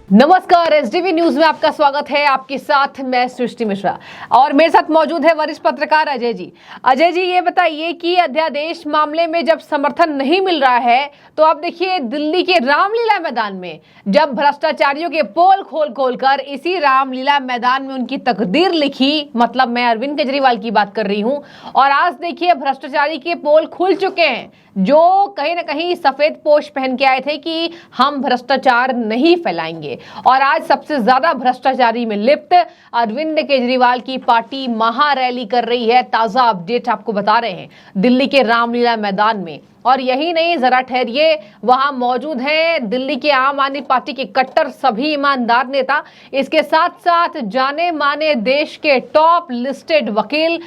नमस्कार, SDV news में आपका स्वागत है। आपके साथ मैं सृष्टि मिश्रा और मेरे साथ मौजूद है वरिष्ठ पत्रकार अजय जी। अजय जी, ये बताइए कि अध्यादेश मामले में जब समर्थन नहीं मिल रहा है तो आप देखिए दिल्ली के रामलीला मैदान में जब भ्रष्टाचारियों के पोल खोल कर इसी रामलीला मैदान में उनकी तकदीर लिखी, मतलब मैं अरविंद केजरीवाल की बात कर रही हूं, और आज देखिए भ्रष्टाचारी के पोल खुल चुके हैं जो कहीं ना कहीं सफेद पोश पहन के आए थे कि हम भ्रष्टाचार नहीं फैलाएंगे। और आज सबसे ज्यादा भ्रष्टाचारी में लिप्त अरविंद केजरीवाल की पार्टी महा रैली कर रही है। ताजा अपडेट आपको बता रहे हैं दिल्ली के रामलीला मैदान में। और यही नहीं, जरा ठहरिए, वहां मौजूद हैं दिल्ली के आम आदमी पार्टी के कट्टर सभी ईमानदार नेता, इसके साथ साथ जाने माने देश के टॉप लिस्टेड वकील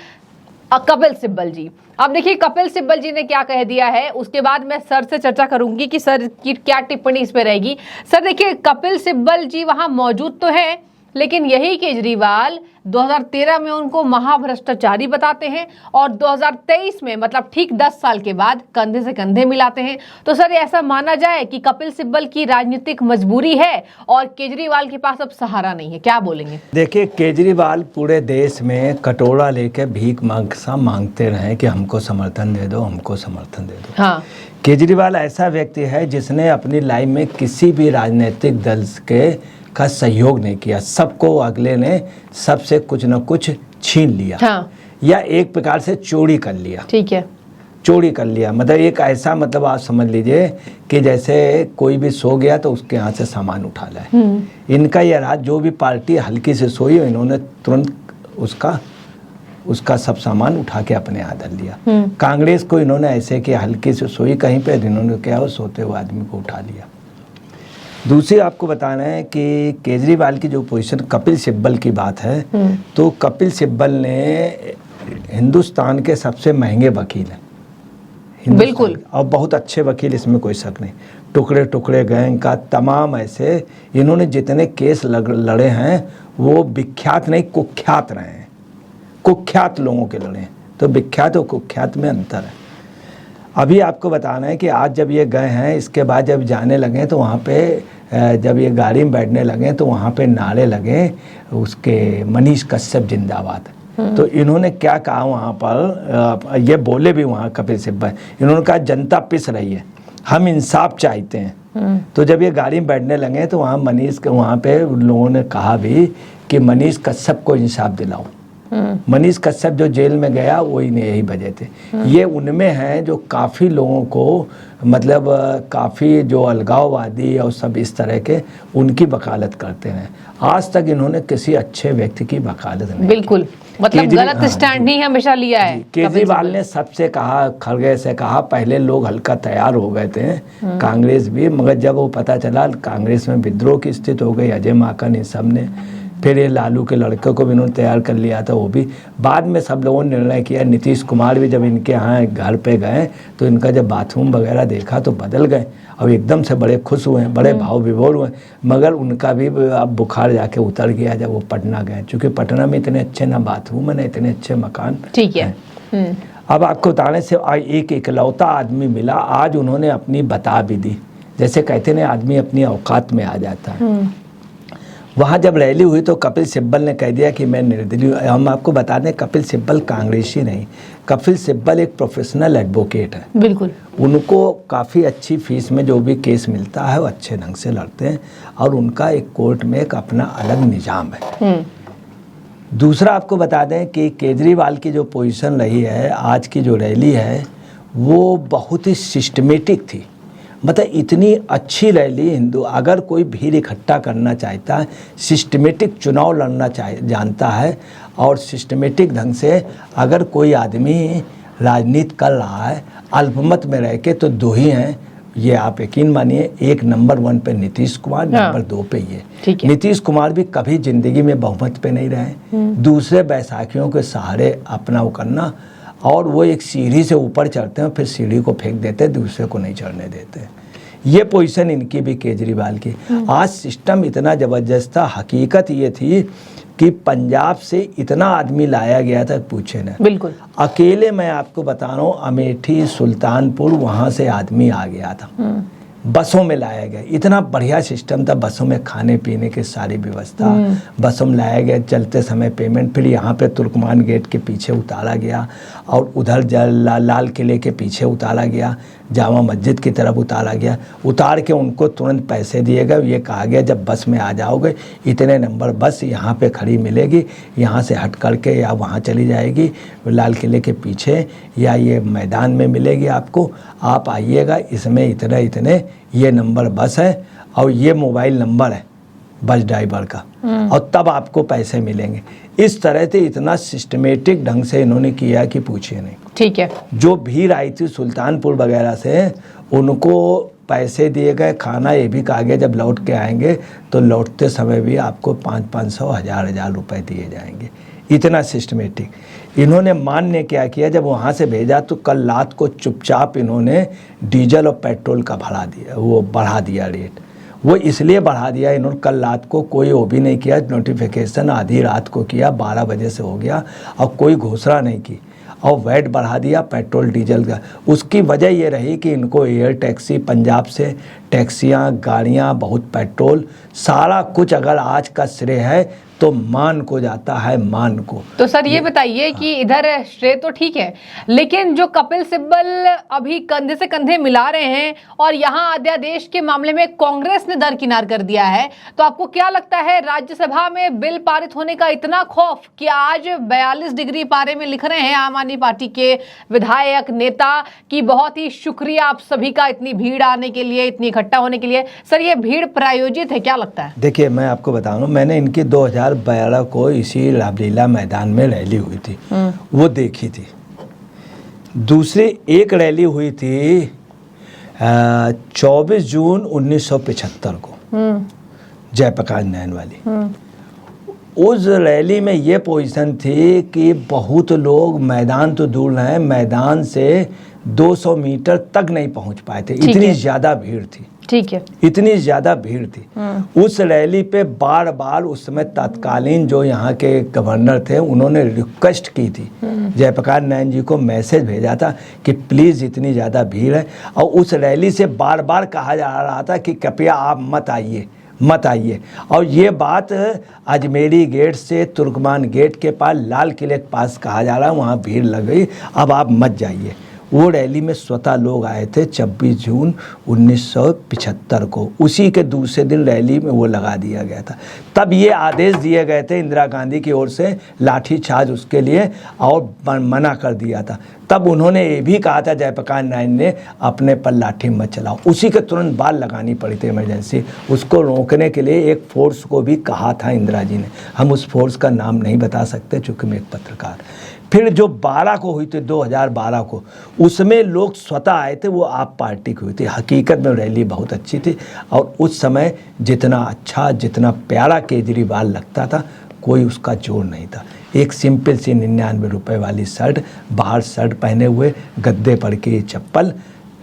कपिल सिब्बल जी। अब देखिए कपिल सिब्बल जी ने क्या कह दिया है, उसके बाद मैं सर से चर्चा करूंगी कि सर की क्या टिप्पणी इस पे रहेगी। सर देखिए, कपिल सिब्बल जी वहां मौजूद तो हैं, लेकिन यही केजरीवाल 2013 में उनको महाभ्रष्टाचारी बताते हैं और 2023 में, मतलब ठीक 10 साल के बाद, कंधे से कंधे मिलाते हैं। तो सर ऐसा माना जाए कि कपिल सिब्बल की राजनीतिक मजबूरी है और केजरीवाल के पास अब सहारा नहीं है, क्या बोलेंगे? देखिए, केजरीवाल पूरे देश में कटोरा लेके भीख मांगते रहे कि हमको समर्थन दे दो, हमको समर्थन दे दो। हाँ, केजरीवाल ऐसा व्यक्ति है जिसने अपनी लाइफ में किसी भी राजनीतिक दल का सहयोग नहीं किया। सबको अगले ने सबसे कुछ न कुछ छीन लिया। हाँ, या एक प्रकार से चोरी कर लिया। ठीक है, चोरी कर लिया, मतलब एक ऐसा, मतलब आप समझ लीजिए कि जैसे कोई भी सो गया तो उसके यहाँ से सामान उठा लाए। इनका यह राज, जो भी पार्टी हल्की से सोई इन्होंने तुरंत उसका सब सामान उठा के अपने यहाँ धर लिया। कांग्रेस को इन्होंने ऐसे कि हल्की से सोई कहीं पे, इन्होंने क्या वो सोते हुए आदमी को उठा लिया। दूसरी आपको बताना है कि केजरीवाल की जो पोजीशन, कपिल सिब्बल की बात है, तो कपिल सिब्बल ने हिंदुस्तान के सबसे महंगे वकील हैं, बिल्कुल, और बहुत अच्छे वकील, इसमें कोई शक नहीं। टुकड़े टुकड़े गैंग का तमाम ऐसे इन्होंने जितने केस लड़े हैं वो विख्यात नहीं कुख्यात रहे हैं। कुख्यात लोगों के लड़े हैं, तो विख्यात और कुख्यात में अंतर है। अभी आपको बताना है कि आज जब ये गए हैं, इसके बाद जब जाने लगे तो वहाँ पे, जब ये गाड़ी में बैठने लगे तो वहाँ पे नारे लगे उसके, मनीष कश्यप जिंदाबाद। तो इन्होंने क्या कहा वहाँ पर, ये बोले भी वहाँ कपिल सिब्बल, इन्होंने कहा जनता पिस रही है, हम इंसाफ चाहते हैं। तो जब ये गाड़ी में बैठने लगे तो वहाँ पे लोगों ने कहा भी कि मनीष कश्यप को इंसाफ दिलाओ। मनीष कश्यप जो जेल में गया वही ने यही वजह थे। ये उनमें हैं जो काफ़ी लोगों को, मतलब काफ़ी जो अलगाववादी और सब इस तरह के, उनकी वकालत करते हैं। आज तक इन्होंने किसी अच्छे व्यक्ति की वकालत नहीं, बिल्कुल, मतलब गलत स्टैंड ही हमेशा लिया है। केजरीवाल ने सबसे कहा, खड़गे से कहा, पहले लोग हल्का तैयार हो गए थे, कांग्रेस भी, मगर जब वो पता चला कांग्रेस में विद्रोह की स्थिति हो गई, अजय माकन इन सब ने, फिर ये लालू के लड़के को भी इन्होंने तैयार कर लिया था, वो भी बाद में सब लोगों ने निर्णय किया। नीतीश कुमार भी जब इनके यहाँ घर पे गए तो इनका जब बाथरूम वगैरह देखा तो बदल गए और एकदम से बड़े खुश हुए, बड़े भाव विभोर हुए। मगर उनका भी अब बुखार जाके उतर गया जब वो पटना गए, क्योंकि पटना में इतने अच्छे ना बाथरूम है ना इतने अच्छे मकान। ठीक है। अब आपको बताने से एक इकलौता आदमी मिला, आज उन्होंने अपनी बता भी दी। जैसे कहते हैं आदमी अपनी औकात में आ जाता है। वहाँ जब रैली हुई तो कपिल सिब्बल ने कह दिया कि मैं निर्दलीय। हम आपको बता दें, कपिल सिब्बल कांग्रेसी नहीं, कपिल सिब्बल एक प्रोफेशनल एडवोकेट है। बिल्कुल, उनको काफ़ी अच्छी फीस में जो भी केस मिलता है वो अच्छे ढंग से लड़ते हैं और उनका एक कोर्ट में एक अपना अलग निज़ाम है। दूसरा आपको बता दें कि केजरीवाल की जो पोजीशन रही है, आज की जो रैली है वो बहुत ही सिस्टमेटिक थी। मतलब इतनी अच्छी रैली, हिंदू अगर कोई भीड़ इकट्ठा करना चाहता है, सिस्टमेटिक चुनाव लड़ना जानता है और सिस्टमेटिक ढंग से अगर कोई आदमी राजनीति कर रहा है, अल्पमत में रह के, तो दो ही हैं, ये आप यकीन मानिए, एक नंबर 1 पे नीतीश कुमार, नंबर 2 पे ये। नीतीश कुमार भी कभी जिंदगी में बहुमत पे नहीं रहे, दूसरे बैसाखियों के सहारे अपना वो करना, और वो एक सीढ़ी से ऊपर चढ़ते हैं फिर सीढ़ी को फेंक देते, दूसरे को नहीं चढ़ने देते। ये पोजीशन इनकी भी, केजरीवाल की। आज सिस्टम इतना ज़बरदस्त था। हकीकत ये थी कि पंजाब से इतना आदमी लाया गया था, पूछे ना। बिल्कुल, अकेले मैं आपको बता रहा हूँ, अमेठी, सुल्तानपुर, वहाँ से आदमी आ गया था। बसों में लाया गया, इतना बढ़िया सिस्टम था, बसों में खाने पीने की सारी व्यवस्था, बसों में लाया गया, चलते समय पेमेंट, फिर यहाँ पे तुर्कमान गेट के पीछे उतारा गया और उधर लाल किले के पीछे उतारा गया, जामा मस्जिद की तरफ उतारा गया। उतार के उनको तुरंत पैसे दिए गए, ये कहा गया जब बस में आ जाओगे इतने नंबर बस यहाँ पे खड़ी मिलेगी, यहाँ से हट करके या वहाँ चली जाएगी लाल किले के पीछे या ये मैदान में मिलेगी आपको, आप आइएगा, इसमें इतने इतने ये नंबर बस है और ये मोबाइल नंबर है बस ड्राइवर का, और तब आपको पैसे मिलेंगे। इस तरह से इतना सिस्टमेटिक ढंग से इन्होंने किया कि पूछिए नहीं। ठीक है। जो भीड़ आई थी सुल्तानपुर वगैरह से, उनको पैसे दिए गए, खाना ये भी कहा गया जब लौट के आएंगे तो लौटते समय भी आपको 500-500 1000 रुपए दिए जाएंगे। इतना सिस्टमेटिक। इन्होंने मान्य क्या किया, जब वहाँ से भेजा तो कल रात को चुपचाप इन्होंने डीजल और पेट्रोल का बढ़ा दिया रेट। वो इसलिए बढ़ा दिया इन्होंने, कल रात को कोई वो भी नहीं किया, नोटिफिकेशन आधी रात को किया, 12 बजे से हो गया और कोई घोषणा नहीं की, और वैट बढ़ा दिया पेट्रोल डीजल का। उसकी वजह ये रही कि इनको एयर टैक्सी, पंजाब से टैक्सियाँ, गाड़ियाँ, बहुत पेट्रोल, सारा कुछ अगर आज का श्रेय है तो मान को जाता है, मान को। तो सर ये बताइए कि इधर श्रेय तो ठीक है, लेकिन जो कपिल सिब्बल अभी कंधे से कंधे मिला रहे हैं और यहाँ अध्यादेश के मामले में कांग्रेस ने दरकिनार कर दिया है, तो आपको क्या लगता है राज्यसभा में बिल पारित होने का इतना खौफ कि आज 42 डिग्री पारे में लिख रहे हैं आम आदमी पार्टी के विधायक नेता कि बहुत ही शुक्रिया आप सभी का इतनी भीड़ आने के लिए, इतनी इकट्ठा होने के लिए। सर ये भीड़ प्रायोजित है, क्या लगता है? देखिए मैं आपको बता रहा हूँ, मैंने इनकी 2012 को इसी रामलीला मैदान में रैली हुई थी, वो देखी थी। दूसरी एक रैली हुई थी 24 जून 1975 को, जयप्रकाश नयन वाली। उस रैली में ये पोजीशन थी कि बहुत लोग, मैदान तो दूर रहे, मैदान से 200 मीटर तक नहीं पहुंच पाए थे, इतनी ज़्यादा भीड़ थी। ठीक है। इतनी ज़्यादा भीड़ थी। उस रैली पे बार बार उस समय तत्कालीन जो यहाँ के गवर्नर थे उन्होंने रिक्वेस्ट की थी, जयप्रकाश नयन जी को मैसेज भेजा था कि प्लीज़ इतनी ज़्यादा भीड़ है, और उस रैली से बार बार कहा जा रहा था कि कृपया आप मत आइए। और ये बात अजमेरी गेट से तुर्कमान गेट के पास, लाल किले के पास कहा जा रहा है, वहाँ भीड़ लग गई, अब आप मत जाइए। वो रैली में स्वतः लोग आए थे 26 जून 1975 को। उसी के दूसरे दिन रैली में वो लगा दिया गया था। तब ये आदेश दिए गए थे इंदिरा गांधी की ओर से, लाठीचार्ज उसके लिए, और मना कर दिया था। तब उन्होंने ये भी कहा था जयप्रकाश नारायण ने, अपने पर लाठी मत चलाओ। उसी के तुरंत बाद लगानी पड़ी थी इमरजेंसी। उसको रोकने के लिए एक फोर्स को भी कहा था इंदिरा जी ने, हम उस फोर्स का नाम नहीं बता सकते चूँकि मैं एक पत्रकार। फिर जो 12 को हुई थी, 2012 को, उसमें लोग स्वतः आए थे, वो आप पार्टी की हुई थी। हकीकत में रैली बहुत अच्छी थी, और उस समय जितना अच्छा, जितना प्यारा केजरीवाल लगता था, कोई उसका जोड़ नहीं था। एक सिंपल सी 99 रुपए वाली शर्ट, बाहर शर्ट पहने हुए, गद्दे पर के चप्पल,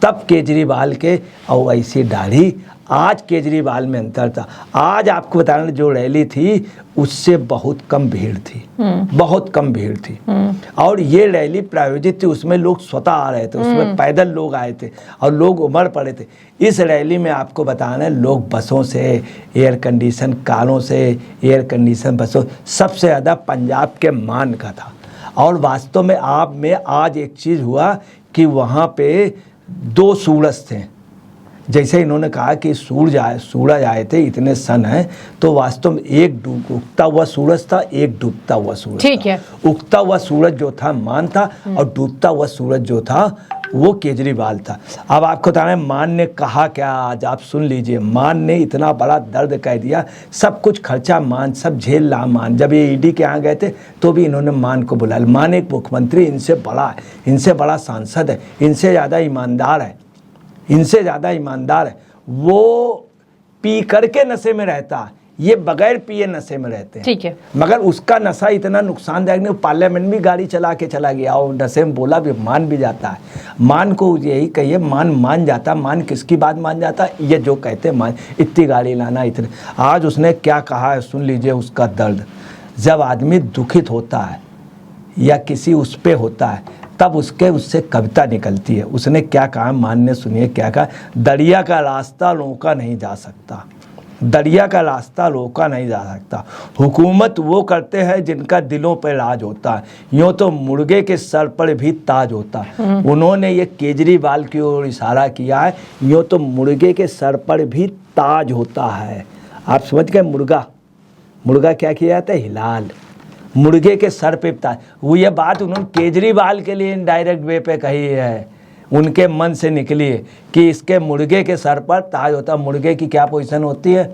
तब केजरीवाल के, और ऐसी दाढ़ी। आज केजरीवाल में अंतर था। आज आपको बताना, जो रैली थी उससे बहुत कम भीड़ थी, बहुत कम भीड़ थी। और ये रैली प्रायोजित थी, उसमें लोग स्वतः आ रहे थे, उसमें पैदल लोग आए थे और लोग उमड़ पड़े थे। इस रैली में आपको बताना, लोग बसों से, एयर कंडीशन कारों से, एयर कंडीशन बसों, सबसे ज़्यादा पंजाब के मान का था। और वास्तव में आप में आज एक चीज़ हुआ कि वहाँ पे 2 सूरज थे। जैसे इन्होंने कहा कि सूरज आए थे, इतने सन हैं, तो वास्तव में एक उगता हुआ सूरज था, एक डूबता हुआ सूरज। ठीक है। उगता हुआ सूरज जो था मान था, और डूबता हुआ सूरज जो था वो केजरीवाल था। अब आपको बताना है मान ने कहा क्या, आज आप सुन लीजिए। मान ने इतना बड़ा दर्द कह दिया, सब कुछ खर्चा मान, सब झेल रहा मान। जब ये ईडी के यहाँ गए थे तो भी इन्होंने मान को बुलाया। मान एक मुख्यमंत्री इनसे बड़ा है, इनसे बड़ा सांसद है, इनसे ज़्यादा ईमानदार है, इनसे ज़्यादा ईमानदार है। वो पी करके नशे में रहता है, ये बगैर पिए नशे में रहते हैं। ठीक है। मगर उसका नशा इतना नुकसानदायक नहीं, पार्लियामेंट में गाड़ी चला के चला गया और नशे में बोला भी, मान भी जाता है। मान को यही कहिए, मान जाता। मान किसकी बात मान जाता? ये जो कहते हैं मान, इतनी गाड़ी लाना, इतने। आज उसने क्या कहा है सुन लीजिए उसका दर्द। जब आदमी दुखित होता है या किसी उस पे होता है, तब उससे कविता निकलती है। उसने क्या कहा, माननीय सुनिए क्या कहा, दरिया का रास्ता रोका नहीं जा सकता, दरिया का रास्ता रोका नहीं जा सकता। हुकूमत वो करते हैं जिनका दिलों पर राज होता है, यूँ तो मुर्गे के सर पर भी ताज होता है। उन्होंने ये केजरीवाल की ओर इशारा किया है, यूँ तो मुर्गे के सर पर भी ताज होता है। आप समझ गए, मुर्गा क्या किया जाता है, हिलाल, मुर्गे के सर पे ताज। वो ये बात उन्होंने केजरीवाल के लिए इनडायरेक्ट वे पे कही है, उनके मन से निकली है कि इसके मुर्गे के सर पर ताज होता है। मुर्गे की क्या पोजीशन होती है,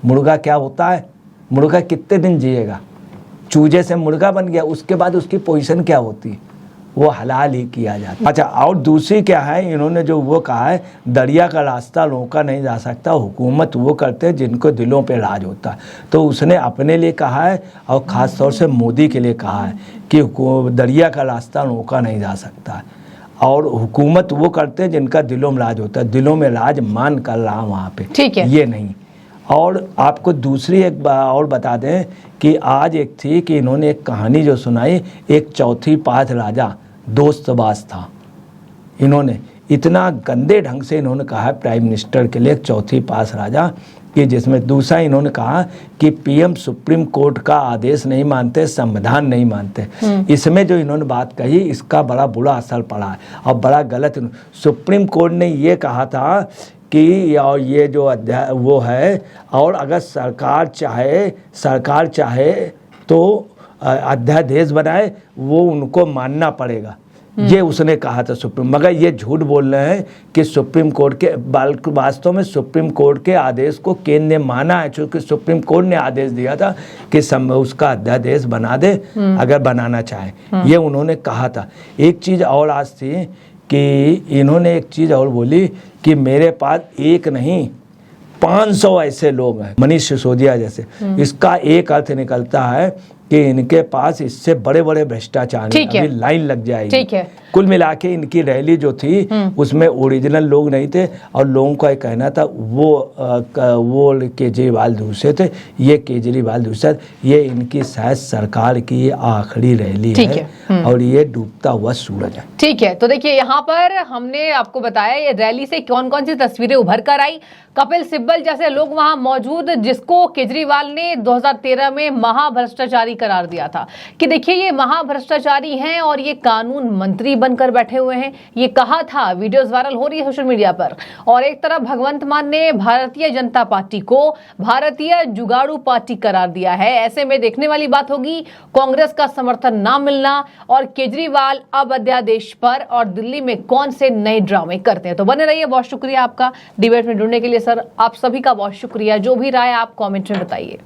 मुर्गा क्या होता है, मुर्गा कितने दिन जिएगा, चूजे से मुर्गा बन गया, उसके बाद उसकी पोजीशन क्या होती है, वो हलाल ही किया जाता है। अच्छा, और दूसरी क्या है, इन्होंने जो वो कहा है, दरिया का रास्ता रोका नहीं जा सकता, हुकूमत वो करते हैं जिनको दिलों पे राज होता है। तो उसने अपने लिए कहा है और ख़ास तौर से मोदी के लिए कहा है कि दरिया का रास्ता रोका नहीं जा सकता है, और हुकूमत वो करते हैं जिनका दिलों में राज होता है। दिलों में राज मान कर रहा वहाँ पे, ठीक है, ये नहीं। और आपको दूसरी एक बात और बता दें कि आज एक थी कि इन्होंने एक कहानी जो सुनाई, एक चौथी पास राजा दोस्तबाज था। इन्होंने इतना गंदे ढंग से इन्होंने कहा है प्राइम मिनिस्टर के लिए, एक चौथी पास राजा, कि जिसमें दूसरा इन्होंने कहा कि पीएम सुप्रीम कोर्ट का आदेश नहीं मानते, संविधान नहीं मानते। इसमें जो इन्होंने बात कही, इसका बड़ा बुरा असर पड़ा है और बड़ा गलत। सुप्रीम कोर्ट ने ये कहा था कि और ये जो अध्याय वो है, और अगर सरकार चाहे तो अध्यादेश बनाए, वो उनको मानना पड़ेगा, ये उसने कहा था सुप्रीम। मगर ये झूठ बोल रहे हैं कि सुप्रीम कोर्ट के, वास्तव में सुप्रीम कोर्ट के आदेश को केंद्र ने माना है, क्योंकि सुप्रीम कोर्ट ने आदेश दिया था कि उसका अध्यादेश बना दे अगर बनाना चाहे, ये उन्होंने कहा था। एक चीज़ और आज थी कि इन्होंने एक चीज़ और बोली कि मेरे पास एक नहीं 500 ऐसे लोग हैं, मनीष सिसोदिया जैसे। इसका एक अर्थ निकलता है कि इनके पास इससे बड़े बड़े भ्रष्टाचार हैं, अभी लाइन लग जाएगी। ठीक है। कुल मिला के इनकी रैली जो थी उसमें ओरिजिनल लोग नहीं थे, और लोगों का एक कहना था वो केजरीवाल दूसरे थे, ये केजरीवाल दूसरे। ये इनकी शायद सरकार की ये आखिरी रैली है और ये डूबता हुआ सूरज है। ठीक है, तो देखिए यहाँ पर हमने आपको बताया ये रैली से कौन कौन सी तस्वीरें उभर कर आई। कपिल सिब्बल जैसे लोग वहां मौजूद, जिसको केजरीवाल ने 2013 में महाभ्रष्टाचारी करार दिया था कि देखिए ये महाभ्रष्टाचारी हैं और ये कानून मंत्री बनकर बैठे हुए हैं, ये कहा था। वीडियोस वायरल हो रही है सोशल मीडिया पर। और एक तरफ भगवंत मान ने भारतीय जनता पार्टी को भारतीय जुगाड़ू पार्टी करार दिया है। ऐसे में देखने वाली बात होगी कांग्रेस का समर्थन ना मिलना और केजरीवाल अब अध्यादेश पर और दिल्ली में कौन से नए ड्रामे करते हैं। तो बने रहिए, बहुत शुक्रिया आपका डिबेट में जुड़ने के लिए सर। आप सभी का बहुत शुक्रिया। जो भी राय आप कमेंट में बताइए।